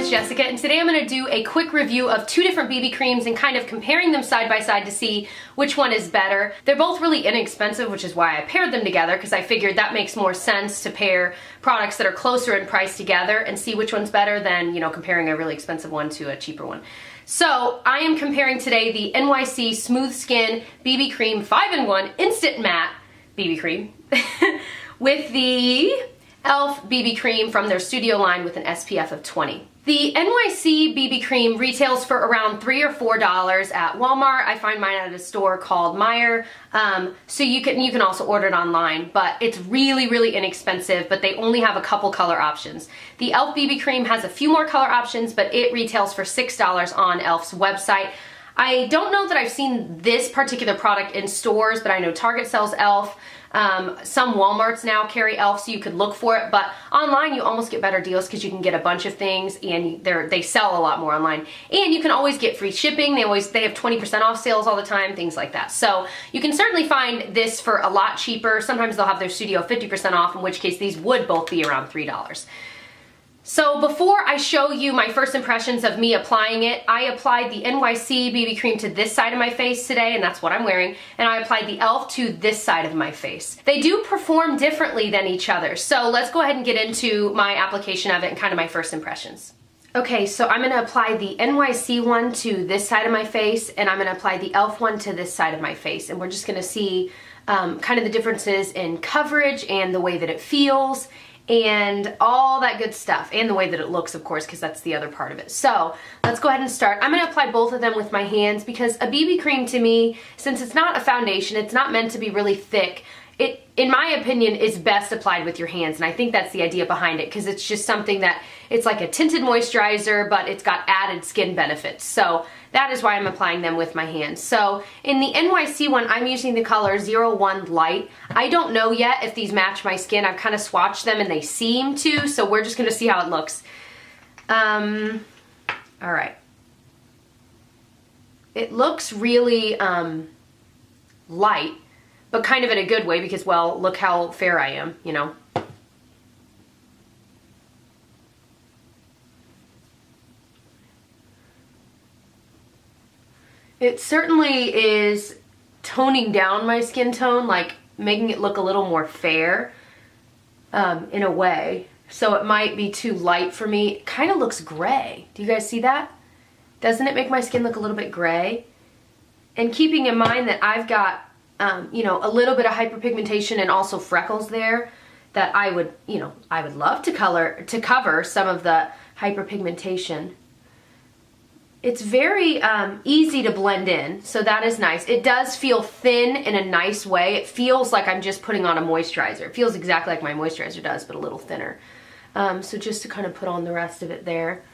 is Jessica, and today I'm going to do a quick review of two different BB creams and kind of comparing them side by side to see which one is better. They're both really inexpensive, which is why I paired them together, because I figured that makes more sense to pair products that are closer in price together and see which one's better than, you know, comparing a really expensive one to a cheaper one. So I am comparing today the NYC Smooth Skin BB Cream 5-in-1 Instant Matte BB Cream with the e.l.f. BB Cream from their Studio line with an SPF of 20. The NYC BB Cream retails for around $3 or $4 at Walmart. I find mine at a store called Meijer. So you can also order it online, but it's really inexpensive, but they only have a couple color options. The e.l.f. BB Cream has a few more color options, but it retails for $6 on e.l.f.'s website. I don't know that I've seen this particular product in stores, but I know Target sells e.l.f. Some Walmarts now carry e.l.f., so you could look for it, but online you almost get better deals because you can get a bunch of things, and they sell a lot more online. And you can always get free shipping. They have 20% off sales all the time, things like that. So you can certainly find this for a lot cheaper. Sometimes they'll have their Studio 50% off, in which case these would both be around $3. So before I show you my first impressions of me applying it, I applied the NYC BB Cream to this side of my face today, and that's what I'm wearing, and I applied the e.l.f. to this side of my face. They do perform differently than each other, so let's go ahead and get into my application of it and kind of my first impressions. Okay, so I'm going to apply the NYC one to this side of my face, and I'm going to apply the e.l.f. one to this side of my face, and we're just going to see kind of the differences in coverage and the way that it feels, and all that good stuff, and the way that it looks, of course, because that's the other part of it. So let's go ahead and start. I'm going to apply both of them with my hands because a BB cream, to me, since it's not a foundation, it's not meant to be really thick, it, in my opinion, is best applied with your hands, and I think that's the idea behind it, because it's just something that, it's like a tinted moisturizer, but it's got added skin benefits. So that is why I'm applying them with my hands. So in the NYC one, I'm using the color 01 Light. I don't know yet if these match my skin. I've kind of swatched them and they seem to, so we're just going to see how it looks. All right. It looks really light, but kind of in a good way because, well, look how fair I am, you know. It certainly is toning down my skin tone, like making it look a little more fair in a way. So it might be too light for me. It kind of looks gray. Do you guys see that? Doesn't it make my skin look a little bit gray? And keeping in mind that I've got, you know, a little bit of hyperpigmentation and also freckles there, that I would, you know, I would love to cover some of the hyperpigmentation. It's very easy to blend in, so that is nice. It does feel thin in a nice way. It feels like I'm just putting on a moisturizer. It feels exactly like my moisturizer does, but a little thinner. So just to kind of put on the rest of it there.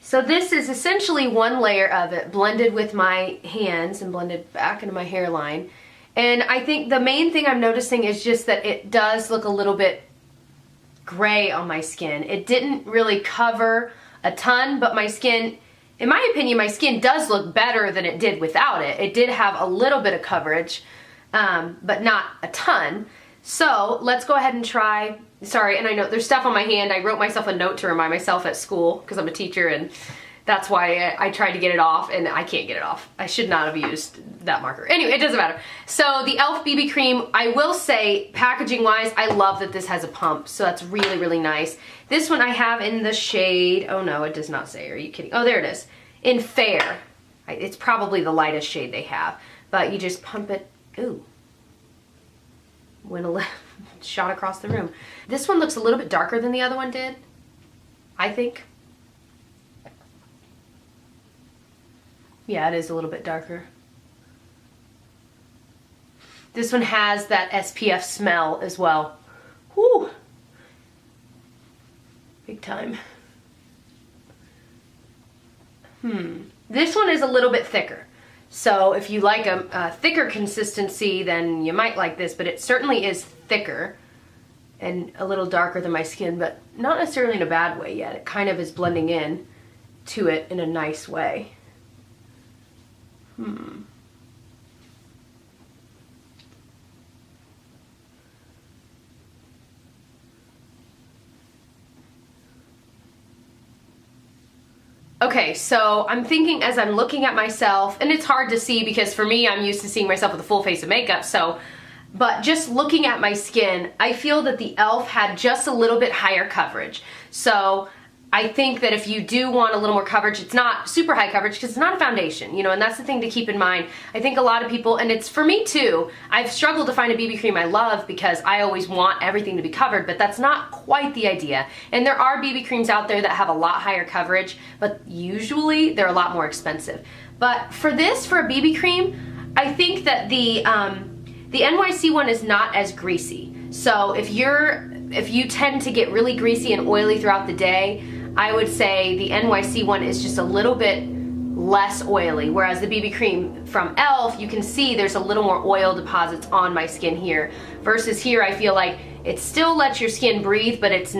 So this is essentially one layer of it blended with my hands and blended back into my hairline. And I think the main thing I'm noticing is just that it does look a little bit gray on my skin. It didn't really cover a ton, but my skin, in my opinion, my skin does look better than it did without it. It did have a little bit of coverage, but not a ton. So let's go ahead and try. Sorry, and I know there's stuff on my hand. I wrote myself a note to remind myself at school because I'm a teacher, and that's why I tried to get it off, and I can't get it off. I should not have used that marker. Anyway, it doesn't matter. So the e.l.f. BB Cream, I will say, packaging-wise, I love that this has a pump, so that's really nice. This one I have in the shade, oh no, it does not say, are you kidding? Oh, there it is, in Fair. It's probably the lightest shade they have, but you just pump it, ooh. Went a shot across the room. This one looks a little bit darker than the other one did, I think. Yeah, it is a little bit darker. This one has that SPF smell as well. Whew. Big time. This one is a little bit thicker. So if you like a thicker consistency, then you might like this, but it certainly is thicker and a little darker than my skin, but not necessarily in a bad way yet. It kind of is blending in to it in a nice way. Okay, so I'm thinking as I'm looking at myself, and it's hard to see because for me, I'm used to seeing myself with a full face of makeup, but just looking at my skin, I feel that the e.l.f. had just a little bit higher coverage. So I think that if you do want a little more coverage, it's not super high coverage because it's not a foundation, you know, and that's the thing to keep in mind. I think a lot of people, and it's for me too, I've struggled to find a BB cream I love because I always want everything to be covered, but that's not quite the idea. And there are BB creams out there that have a lot higher coverage, but usually they're a lot more expensive. But for this, for a BB cream, I think that the NYC one is not as greasy. So if you tend to get really greasy and oily throughout the day, I would say the NYC one is just a little bit less oily, whereas the BB cream from e.l.f., you can see there's a little more oil deposits on my skin here, versus here I feel like it still lets your skin breathe, but it's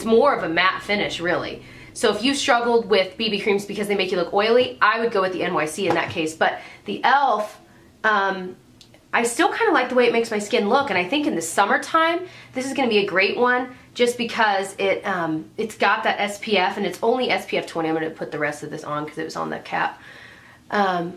more of a matte finish really. So if you struggled with BB creams because they make you look oily, I would go with the NYC in that case. But the e.l.f., I still kind of like the way it makes my skin look, and I think in the summertime this is going to be a great one just because it's got that SPF, and it's only SPF 20. I'm going to put the rest of this on because it was on the cap. But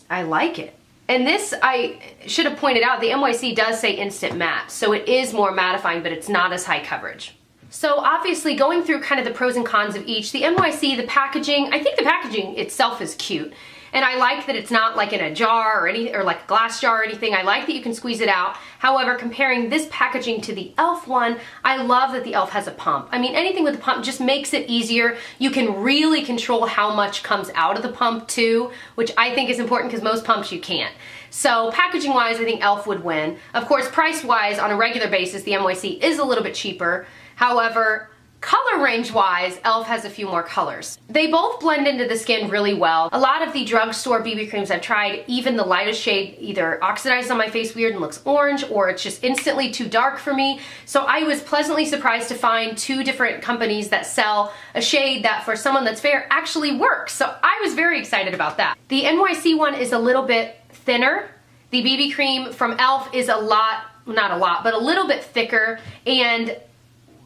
I like it. And this, I should have pointed out, the NYC does say instant matte, so it is more mattifying, but it's not as high coverage. So obviously going through kind of the pros and cons of each, the NYC, the packaging, I think the packaging itself is cute. And I like that it's not like in a jar or like a glass jar or anything. I like that you can squeeze it out. However, comparing this packaging to the e.l.f. one, I love that the e.l.f. has a pump. I mean, anything with a pump just makes it easier. You can really control how much comes out of the pump too, which I think is important because most pumps you can't. So packaging wise, I think e.l.f. would win. Of course, price wise, on a regular basis, the NYC is a little bit cheaper. However, color range wise, e.l.f. has a few more colors. They both blend into the skin really well. A lot of the drugstore BB creams I've tried, even the lightest shade either oxidizes on my face weird and looks orange, or it's just instantly too dark for me. So I was pleasantly surprised to find two different companies that sell a shade that for someone that's fair actually works. So I was very excited about that. The NYC one is a little bit thinner. The BB cream from e.l.f. is a little bit thicker, and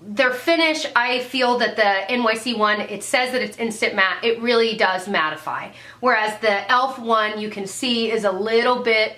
their finish, I feel that the NYC one, it says that it's instant matte. It really does mattify. Whereas the e.l.f. one, you can see, is a little bit,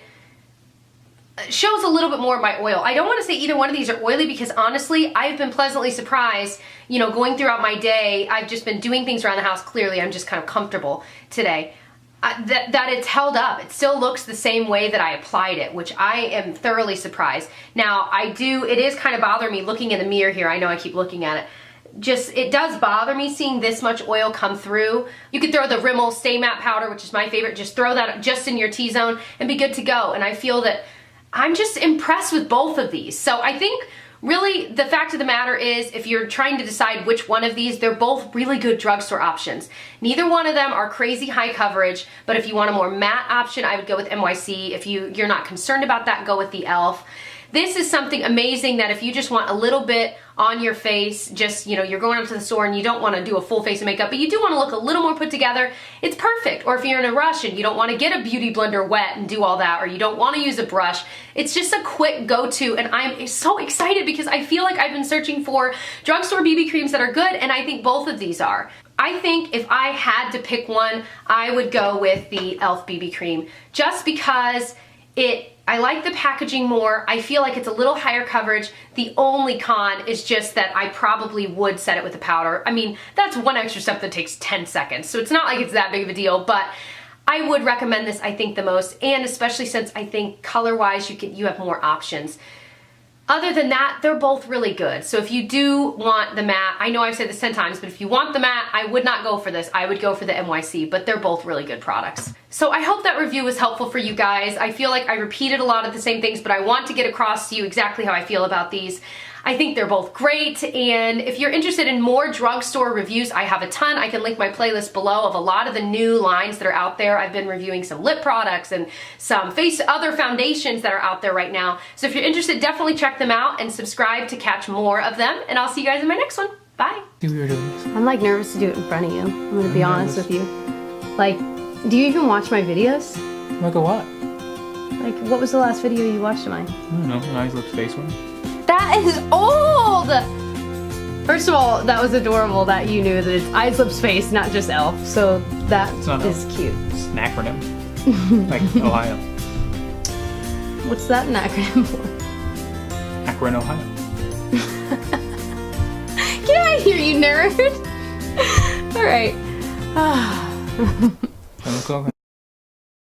shows a little bit more of my oil. I don't want to say either one of these are oily because honestly, I've been pleasantly surprised, you know, going throughout my day. I've just been doing things around the house. Clearly, I'm just kind of comfortable today. That it's held up. It still looks the same way that I applied it, which I am thoroughly surprised. Now, it is kind of bothering me looking in the mirror here. I know I keep looking at it. It does bother me seeing this much oil come through. You could throw the Rimmel Stay Matte Powder, which is my favorite. Just throw that just in your T-zone and be good to go. And I feel that I'm just impressed with both of these. So I think really, the fact of the matter is, if you're trying to decide which one of these, they're both really good drugstore options. Neither one of them are crazy high coverage, but if you want a more matte option, I would go with NYC. If you're not concerned about that, go with the e.l.f. This is something amazing that if you just want a little bit on your face, just, you know, you're going up to the store and you don't want to do a full face of makeup, but you do want to look a little more put together, it's perfect. Or if you're in a rush and you don't want to get a beauty blender wet and do all that, or you don't want to use a brush, it's just a quick go-to, and I'm so excited because I feel like I've been searching for drugstore BB creams that are good, and I think both of these are. I think if I had to pick one, I would go with the e.l.f. BB cream, just because I like the packaging more. I feel like it's a little higher coverage. The only con is just that I probably would set it with a powder. I mean, that's one extra step that takes 10 seconds, so it's not like it's that big of a deal, but I would recommend this, I think, the most, and especially since I think color-wise you have more options. Other than that, they're both really good. So if you do want the matte, I know I've said this 10 times, but if you want the matte, I would not go for this. I would go for the NYC, but they're both really good products. So I hope that review was helpful for you guys. I feel like I repeated a lot of the same things, but I want to get across to you exactly how I feel about these. I think they're both great, and if you're interested in more drugstore reviews, I have a ton. I can link my playlist below of a lot of the new lines that are out there. I've been reviewing some lip products and some other foundations that are out there right now. So if you're interested, definitely check them out and subscribe to catch more of them, and I'll see you guys in my next one. Bye. I'm like nervous to do it in front of you. I'm gonna be honest with you. Like, do you even watch my videos? Like a what? Like, what was the last video you watched of mine? I don't know, nice little face one. That is old! First of all, that was adorable that you knew that it's Eyes, Lips, Face, not just Elf. So that is cute. It's an acronym. Like Ohio. What's that an acronym for? Akron, Ohio. Get out of here, you nerd! Alright. Okay.